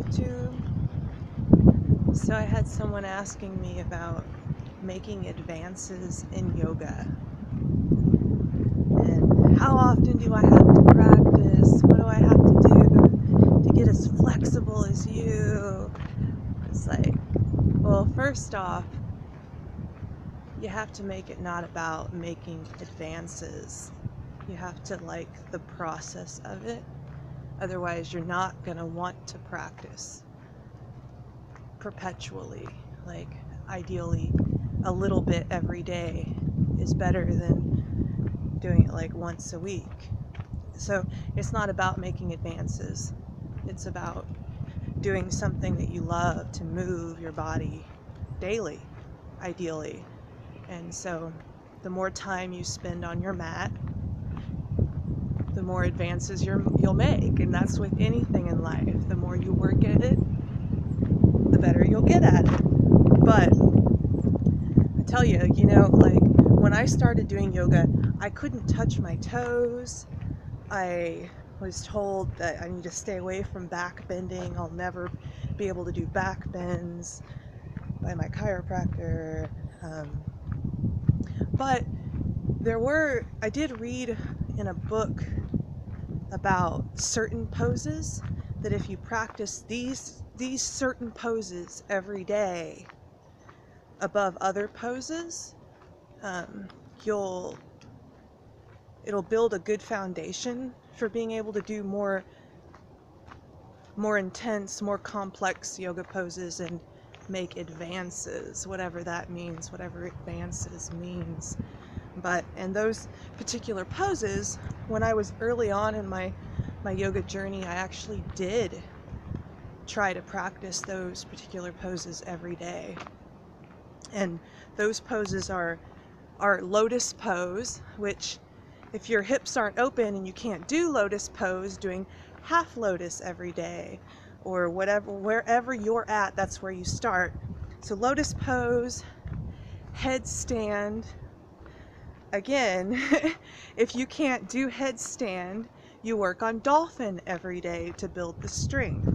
YouTube. So I had someone asking me about making advances in yoga. And how often do I have to practice? What do I have to do to get as flexible as you? It's like, well, first off, you have to make it not about making advances. You have to like the process of it. Otherwise, you're not going to want to practice perpetually. Like, ideally, a little bit every day is better than doing it like once a week. So it's not about making advances. It's about doing something that you love to move your body daily, ideally. And so the more time you spend on your mat, the more advances you'll make. And that's with anything in life. The more you work at it, the better you'll get at it. But I tell you, like when I started doing yoga, I couldn't touch my toes. I was told that I need to stay away from back bending. I'll never be able to do back bends by my chiropractor. But I did read in a book about certain poses that if you practice these certain poses every day above other poses, it'll build a good foundation for being able to do more intense, more complex yoga poses and make advances, whatever that means, whatever advances means. But in those particular poses, when I was early on in my yoga journey, I actually did try to practice those particular poses every day. And those poses are lotus pose, which if your hips aren't open and you can't do lotus pose, doing half lotus every day or wherever you're at, that's where you start. So lotus pose, headstand. Again, if you can't do headstand, you work on dolphin every day to build the strength.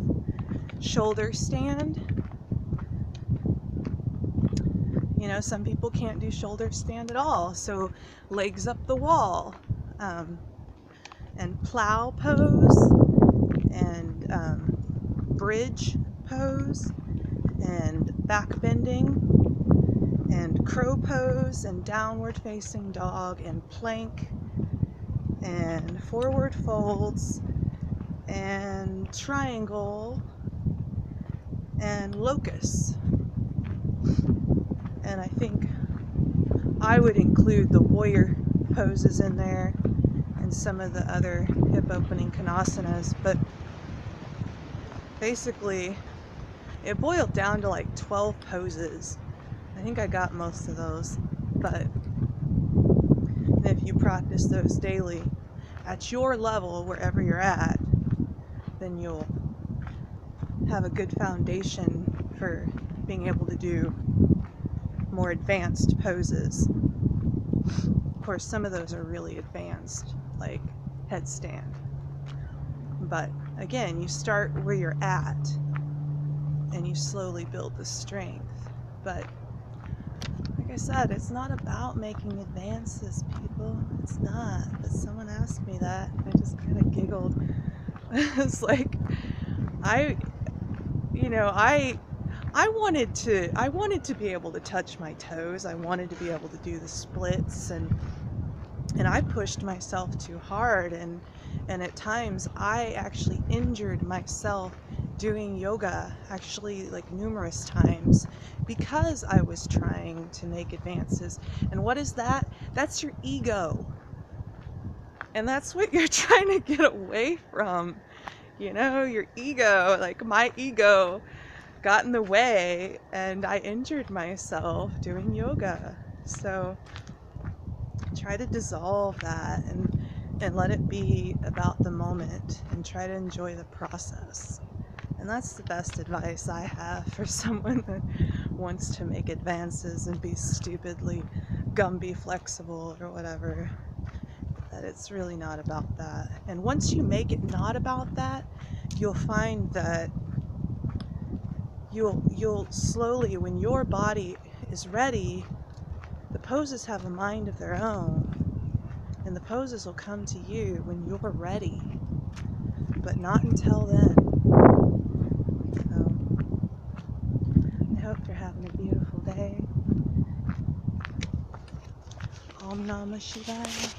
Shoulder stand. Some people can't do shoulder stand at all, so legs up the wall. And plow pose, and bridge pose, and back bending, and crow pose, and downward facing dog, and plank, and forward folds, and triangle, and locust. And I think I would include the warrior poses in there and some of the other hip opening konasanas, but basically it boiled down to like 12 poses. I think I got most of those, but if you practice those daily at your level, wherever you're at, then you'll have a good foundation for being able to do more advanced poses. Of course, some of those are really advanced, like headstand. But again, you start where you're at and you slowly build the strength. But like I said, it's not about making advances, people. It's not. But someone asked me that and I just kind of giggled. It's like, I wanted to be able to touch my toes. I wanted to be able to do the splits, and I pushed myself too hard, and at times I actually injured myself doing yoga, actually like numerous times, because I was trying to make advances. And what is that? That's your ego. And that's what you're trying to get away from. Your ego, like my ego got in the way and I injured myself doing yoga. So try to dissolve that and let it be about the moment and try to enjoy the process. And that's the best advice I have for someone that wants to make advances and be stupidly Gumby flexible or whatever. That it's really not about that. And once you make it not about that, you'll find that you'll slowly, when your body is ready, the poses have a mind of their own, and the poses will come to you when you're ready, but not until then. So I hope you're having a beautiful day. Om Namah Shivaya.